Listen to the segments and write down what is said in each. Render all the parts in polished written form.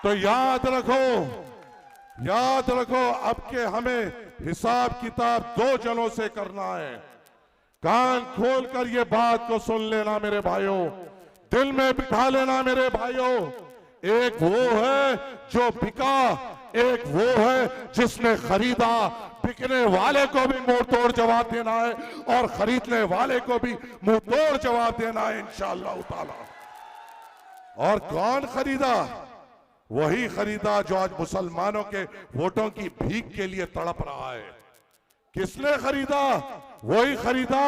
तो याद रखो अब के हमें हिसाब किताब दो जनों से करना है। कान खोलकर ये बात को सुन लेना मेरे भाइयों, दिल में बिठा लेना मेरे भाइयों। एक वो है जो बिका, एक वो है जिसने खरीदा। बिकने वाले को भी मुंह तोड़ जवाब देना है और खरीदने वाले को भी मुंह तोड़ जवाब देना है इंशाअल्लाह ताला। और कौन खरीदा? वही खरीदा जो आज मुसलमानों के वोटों की भीख के लिए तड़प रहा है। किसने खरीदा? वही खरीदा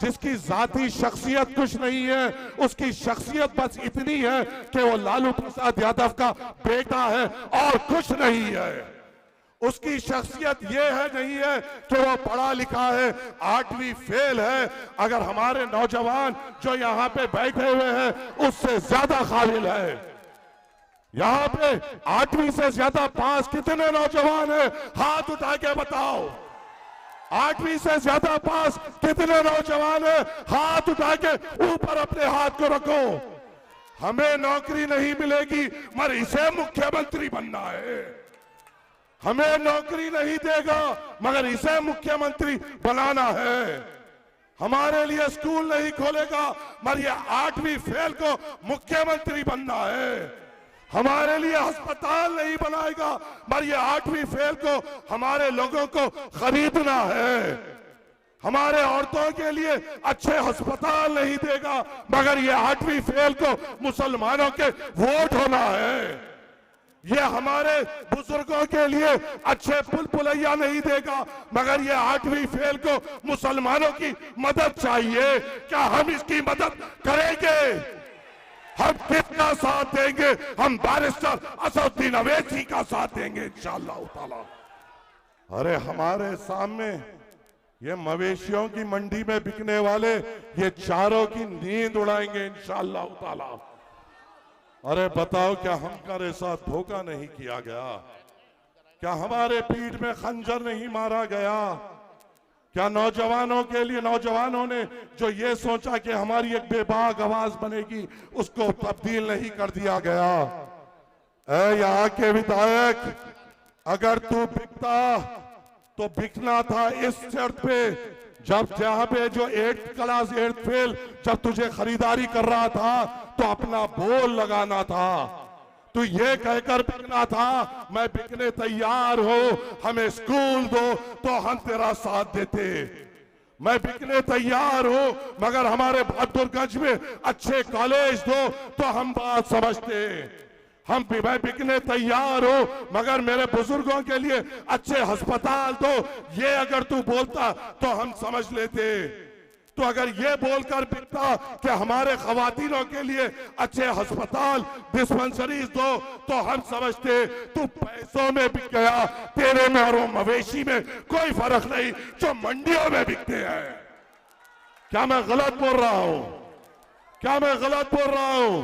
जिसकी जाती शख्सियत कुछ नहीं है, उसकी शख्सियत बस इतनी है कि वो लालू प्रसाद यादव का बेटा है और कुछ नहीं है। उसकी शख्सियत ये है नहीं है कि वो पढ़ा लिखा है, 8वीं फेल है। अगर हमारे नौजवान जो यहाँ पे बैठे हुए हैं उससे ज्यादा काबिल है। यहाँ पे 8वीं से ज्यादा पास कितने नौजवान हैं? हाथ उठा के बताओ। 8वीं से ज्यादा पास कितने नौजवान हैं? हाथ उठा के ऊपर अपने हाथ को रखो। हमें नौकरी नहीं मिलेगी मगर इसे मुख्यमंत्री बनना है। हमें नौकरी नहीं देगा मगर इसे मुख्यमंत्री बनाना है। हमारे लिए स्कूल नहीं खोलेगा मगर ये 8वीं फेल को मुख्यमंत्री बनना है। हमारे लिए अस्पताल नहीं बनाएगा मगर ये 8वीं फेल को हमारे लोगों को खरीदना है। हमारे औरतों के लिए अच्छे अस्पताल नहीं देगा मगर ये 8वीं फेल को मुसलमानों के वोट होना है। ये हमारे बुजुर्गों के लिए अच्छे पुल पुलैया नहीं देगा मगर ये 8वीं फेल को मुसलमानों की मदद चाहिए। क्या हम इसकी मदद करेंगे? हम किसका साथ देंगे? हम बैरिस्टर असदुद्दीन अवैसी का साथ देंगे इंशाअल्लाह ताला। अरे हमारे सामने ये मवेशियों की मंडी में बिकने वाले ये चारों की नींद उड़ाएंगे इंशाअल्लाह ताला। अरे बताओ क्या हमारे साथ धोखा नहीं किया गया? क्या हमारे पीठ में खंजर नहीं मारा गया? क्या नौजवानों के लिए, नौजवानों ने जो ये सोचा कि हमारी एक बेबाक आवाज बनेगी, उसको तब्दील नहीं कर दिया गया? ऐ यहाँ के विधायक, अगर तू बिकता तो बिकना था इस शर्त पे, जब जहां पे जो 8th क्लास 8th फेल जब तुझे खरीदारी कर रहा था तो अपना बोल लगाना था। तू ये कहकर बिकना था मैं बिकने तैयार हूं, हमें स्कूल दो तो हम तेरा साथ देते। मैं बिकने तैयार हूं मगर हमारे बहादुरगंज में अच्छे कॉलेज दो तो हम बात समझते। मैं बिकने तैयार हूं मगर मेरे बुजुर्गों के लिए अच्छे अस्पताल दो, ये अगर तू बोलता तो हम समझ लेते। तो अगर ये बोलकर बिकता कि हमारे खवातीनों के लिए अच्छे अस्पताल डिस्पेंसरीज दो तो हम समझते। तू पैसों में बिक गया, तेरे में और वो मवेशी में कोई फर्क नहीं जो मंडियों में बिकते हैं। क्या मैं गलत बोल रहा हूं? क्या मैं गलत बोल रहा हूं?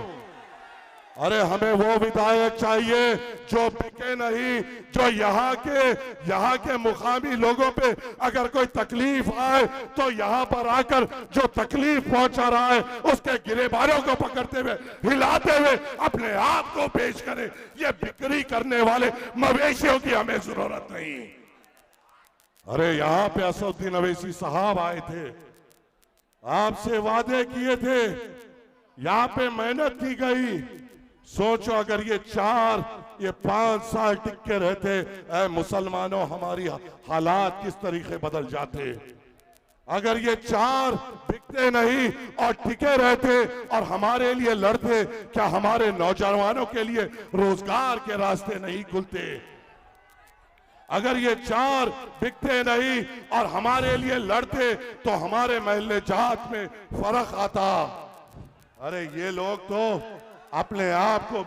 अरे हमें वो विधायक चाहिए जो बिके नहीं, जो यहाँ के मुकामी लोगों पे अगर कोई तकलीफ आए तो यहाँ पर आकर जो तकलीफ पहुंचा रहा है उसके गिरेबानों को पकड़ते हुए, हिलाते हुए अपने आप को पेश करे। ये बिक्री करने वाले मवेशियों की हमें जरूरत नहीं। अरे यहाँ पे असदुद्दीन अवैसी साहब आए थे, आपसे वादे किए थे, यहाँ पे मेहनत की गई। सोचो अगर ये 5 साल टिक के रहते, ऐ मुसलमानों हमारी हालात किस तरीके बदल जाते। अगर ये 4 बिकते नहीं और टिके रहते और हमारे लिए लड़ते, क्या हमारे नौजवानों के लिए रोजगार के रास्ते नहीं खुलते? अगर ये 4 बिकते नहीं और हमारे लिए लड़ते तो हमारे महल्ले जात में फर्क आता। अरे ये लोग तो अपने आप को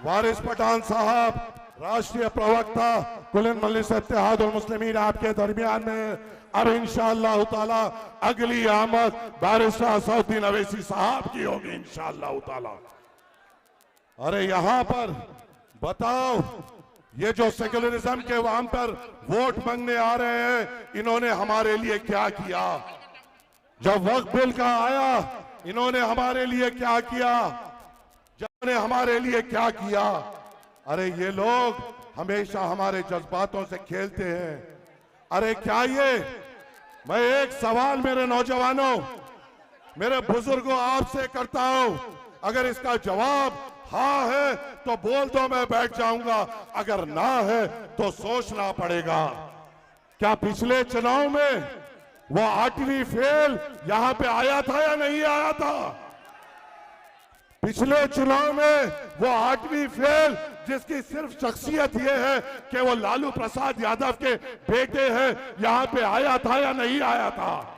वारिस पठान साहब, राष्ट्रीय प्रवक्ता कुल्लन मजलिस इत्तेहादुल मुस्लिमीन आपके दरमियान में। अब इंशाअल्लाह ताला अगली आमद बैरिस्टर असदुद्दीन अवैसी साहब की होगी इंशाअल्लाह ताला। अरे यहां पर बताओ, ये जो सेक्युलरिज्म के वहां पर वोट मांगने आ रहे हैं, इन्होंने हमारे लिए क्या किया? जब वक्त बिल का आया इन्होंने हमारे लिए क्या किया? ने हमारे लिए क्या किया। अरे ये लोग हमेशा हमारे जज्बातों से खेलते हैं। अरे क्या ये, मैं एक सवाल मेरे नौजवानों, मेरे बुजुर्गों आपसे करता हूं, अगर इसका जवाब हाँ है तो बोल दो, मैं बैठ जाऊंगा, अगर ना है तो सोचना पड़ेगा। क्या पिछले चुनाव में वो 8वीं फेल यहां पे आया था या नहीं आया था? पिछले चुनाव में वो 8वीं फेल जिसकी सिर्फ शख्सियत ये है कि वो लालू प्रसाद यादव के बेटे हैं, यहां पे आया था या नहीं आया था?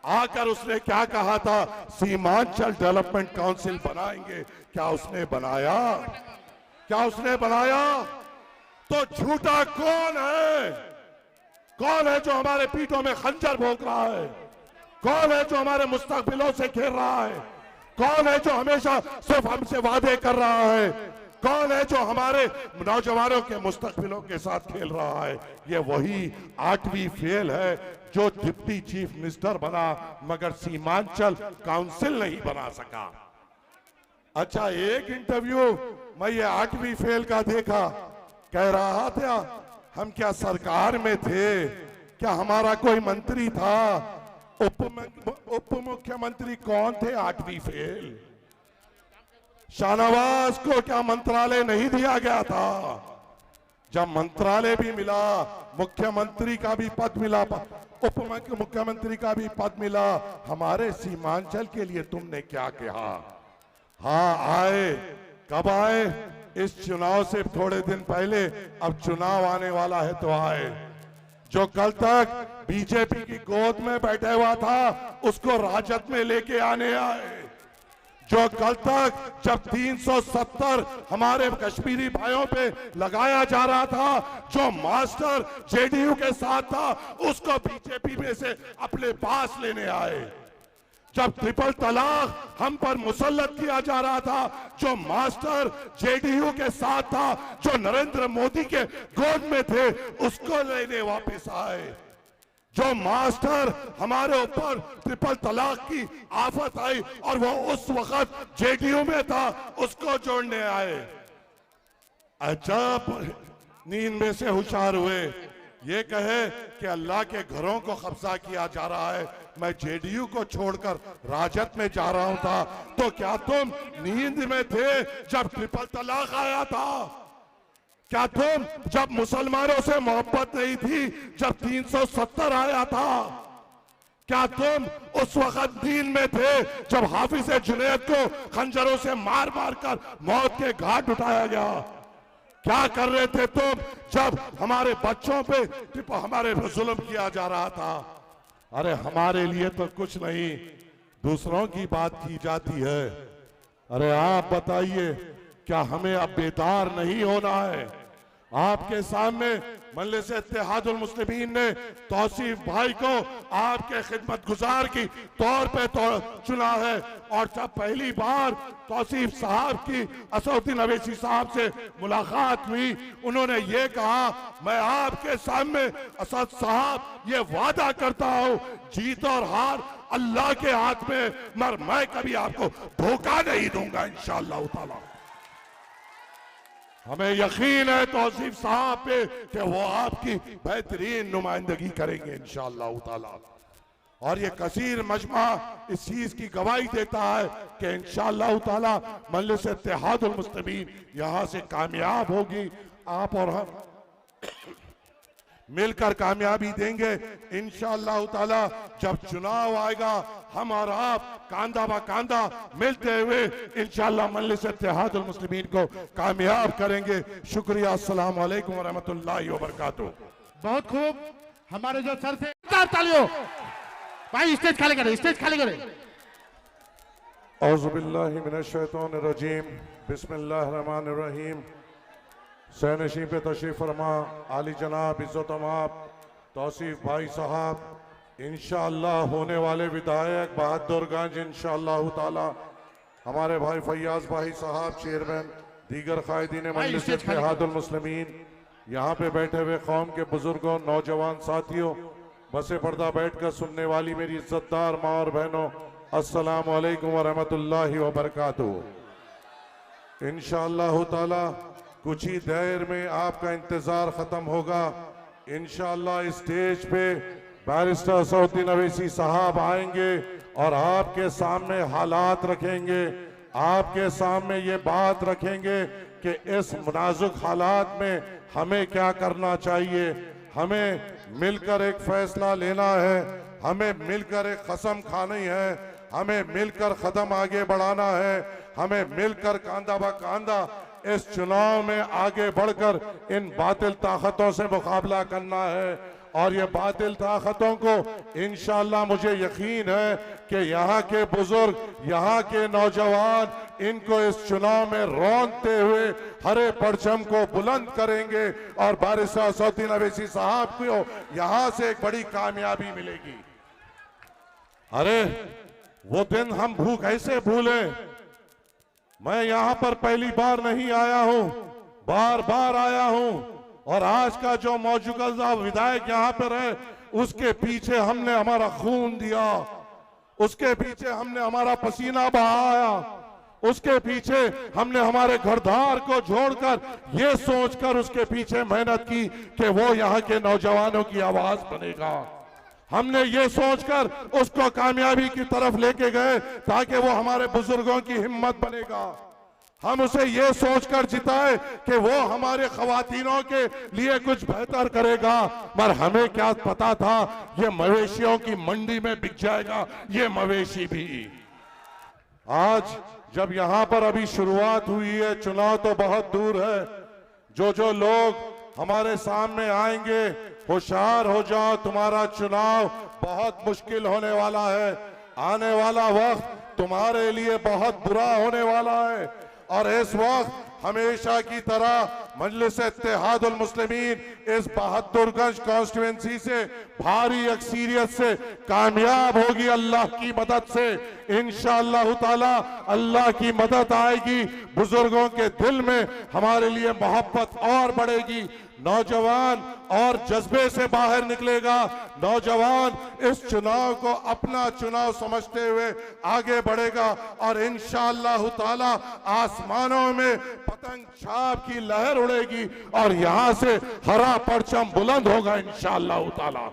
आकर उसने क्या कहा था, सीमांचल डेवलपमेंट काउंसिल बनाएंगे, क्या उसने बनाया? क्या उसने बनाया? तो झूठा कौन है? कौन है जो हमारे पीठों में खंजर भोंक रहा है? कौन है जो हमारे मुस्तकबिलों से खेल रहा है? कौन है जो हमेशा सिर्फ हमसे वादे कर रहा है? कौन है जो हमारे नौजवानों के मुस्तकबिलों के साथ खेल रहा है? ये वही 8वीं फेल है जो डिप्टी चीफ मिनिस्टर बना मगर सीमांचल काउंसिल नहीं बना सका। अच्छा, एक इंटरव्यू मैं ये 8वीं फेल का देखा, कह रहा था हम क्या सरकार में थे, क्या हमारा कोई मंत्री था? उप मुख्यमंत्री कौन थे 8वीं फेल? शाहनवाज को क्या मंत्रालय नहीं दिया गया था? जब मंत्रालय भी मिला, मुख्यमंत्री का भी पद मिला, उप मुख्यमंत्री का भी पद मिला, हमारे सीमांचल के लिए तुमने क्या कहा? हाँ आए, कब आए? इस चुनाव से थोड़े दिन पहले, अब चुनाव आने वाला है तो आए। जो कल तक बीजेपी की गोद में बैठा हुआ था उसको राजद में लेके आने आए। जो कल तक जब 370 हमारे कश्मीरी भाइयों पे लगाया जा रहा था, जो मास्टर जेडीयू के साथ था, उसको बीजेपी में से अपने पास लेने आए। जब ट्रिपल तलाक हम पर मुसल्लत किया जा रहा था, जो मास्टर जेडीयू के साथ था, जो नरेंद्र मोदी के गोद में थे, उसको लेने वापस आए। जो मास्टर हमारे ऊपर ट्रिपल तलाक की आफत आई और वो उस वक्त जेडीयू में था, उसको जोड़ने आए। अजब नींद में से होशियार हुए, ये कहे कि अल्लाह के घरों को कब्जा किया जा रहा है, मैं जेडीयू को छोड़कर राजद में जा रहा हूं था। तो क्या तुम नींद में थे जब ट्रिपल तलाक आया था? क्या तुम जब मुसलमानों से मोहब्बत नहीं थी जब 370 आया था? क्या तुम उस वक्त नींद में थे जब हाफिज जुनैद को खंजरों से मार मार कर मौत के घाट उठाया गया? क्या कर रहे थे तुम जब हमारे बच्चों पे हमारे जुल्म किया जा रहा था? अरे हमारे लिए तो कुछ नहीं, दूसरों की बात की जाती है। अरे आप बताइए, क्या हमें अब बेदार नहीं होना है? आपके सामने मजलिस इत्तेहादुल मुस्लिमीन ने तौसीफ भाई को आपके खिदमत गुजार की तौर पे चुना है, और जब पहली बार तौसीफ साहब की असदुद्दीन अवैसी साहब से मुलाकात हुई, उन्होंने ये कहा, मैं आपके सामने असद साहब ये वादा करता हूं, जीत और हार अल्लाह के हाथ में, मगर मैं कभी आपको धोखा नहीं दूंगा इंशाअल्लाह ताला। हमें यकीन है तौसीफ साहब पे कि वो आपकी बेहतरीन नुमाइंदगी करेंगे इंशाअल्लाह ताला। और ये कसीर मजमा इस चीज की गवाही देता है कि इंशाअल्लाह ताला मजलिस इत्तेहादुल मुस्लिमीन यहां से कामयाब होगी। आप और हम मिलकर कामयाबी देंगे इंशाअल्लाह ताला। जब चुनाव आएगा, हम और आप कांधा बा कांधा मिलते हुए इंशाअल्लाह मजलिस इत्तेहादुल मुस्लिमीन को कामयाब करेंगे। शुक्रिया, अस्सलाम वालेकुम व रहमतुल्लाहि व बरकातुहू। बहुत खूब, हमारे जो सर से तालियों भाई, स्टेज खाली करें, स्टेज खाली करें। औज़ु बिल्लाहि मिनश शैतानिर रजीम, बिस्मिल्लाहिर रहमानिर रहीम। सहनशीं पे तशरीफ फरमा आली जनाब इज़्ज़त माब तौसीफ भाई साहब, इंशाअल्लाह होने वाले विधायक बहादुरगंज इंशाअल्लाह ताला हमारे भाई फैयाज भाई साहब चेयरमैन, दीगर कायदीन मजलिस इत्तेहादुल मुस्लिमीन, यहाँ पे बैठे हुए कौम के बुजुर्गों, नौजवान साथियों, बसे पर्दा बैठकर सुनने वाली मेरी इज्जतदार माँ और बहनों, अस्सलाम वालेकुम व रहमतुल्लाहि व बरकातुहू। इंशाअल्लाह ताला कुछ ही देर में आपका इंतजार खत्म होगा। इंशाअल्लाह स्टेज पे बैरिस्टर असदुद्दीन अवैसी साहब आएंगे और आपके सामने हालात रखेंगे, आपके सामने ये बात रखेंगे कि इस नाजुक हालात में हमें क्या करना चाहिए। हमें मिलकर एक फैसला लेना है, हमें मिलकर एक कसम खानी है, हमें मिलकर कदम आगे बढ़ाना है, हमें मिलकर कांधा ब कांधा इस चुनाव में आगे बढ़कर इन बातिल ताकतों से मुकाबला करना है। और ये बातिल ताकतों को इंशाअल्लाह मुझे यकीन है कि यहाँ के बुजुर्ग, यहाँ के नौजवान इनको इस चुनाव में रौंदते हुए हरे परचम को बुलंद करेंगे और बैरिस्टर असदुद्दीन अवैसी साहब को यहाँ से एक बड़ी कामयाबी मिलेगी। अरे वो दिन हम कैसे भूले। मैं यहाँ पर पहली बार नहीं आया हूँ, बार बार आया हूँ। और आज का जो मौजूदा विधायक यहाँ पर है, उसके पीछे हमने हमारा खून दिया, उसके पीछे हमने हमारा पसीना बहाया, उसके पीछे हमने हमारे घरदार को छोड़कर ये सोचकर उसके पीछे मेहनत की कि वो यहाँ के नौजवानों की आवाज बनेगा। हमने ये सोचकर उसको कामयाबी की तरफ लेके गए ताकि वो हमारे बुजुर्गों की हिम्मत बनेगा। हम उसे ये सोचकर जिताए कि वो हमारे खवातीनों के लिए कुछ बेहतर करेगा। पर हमें क्या पता था ये मवेशियों की मंडी में बिक जाएगा, ये मवेशी भी। आज जब यहाँ पर अभी शुरुआत हुई है, चुनाव तो बहुत दूर है। जो लोग हमारे सामने आएंगे, होशियार हो जाओ, तुम्हारा चुनाव बहुत मुश्किल होने वाला है। आने वाला वक्त तुम्हारे लिए बहुत बुरा होने वाला है। और इस वक्त हमेशा की तरह मजलिस इत्तेहादुल मुस्लिमीन इस बहादुरगंज कॉन्स्टिट्यूएंसी से भारी अक्सरियत से कामयाब होगी अल्लाह की मदद से। इंशाअल्लाह ताला अल्लाह की मदद आएगी, बुजुर्गों के दिल में हमारे लिए मोहब्बत और बढ़ेगी, नौजवान और जज्बे से बाहर निकलेगा। नौजवान इस चुनाव को अपना चुनाव समझते हुए आगे बढ़ेगा और इंशाअल्लाह ताला आसमानों में पतंग छाप की लहर उड़ेगी और यहां से हरा परचम बुलंद होगा इंशाअल्लाह ताला।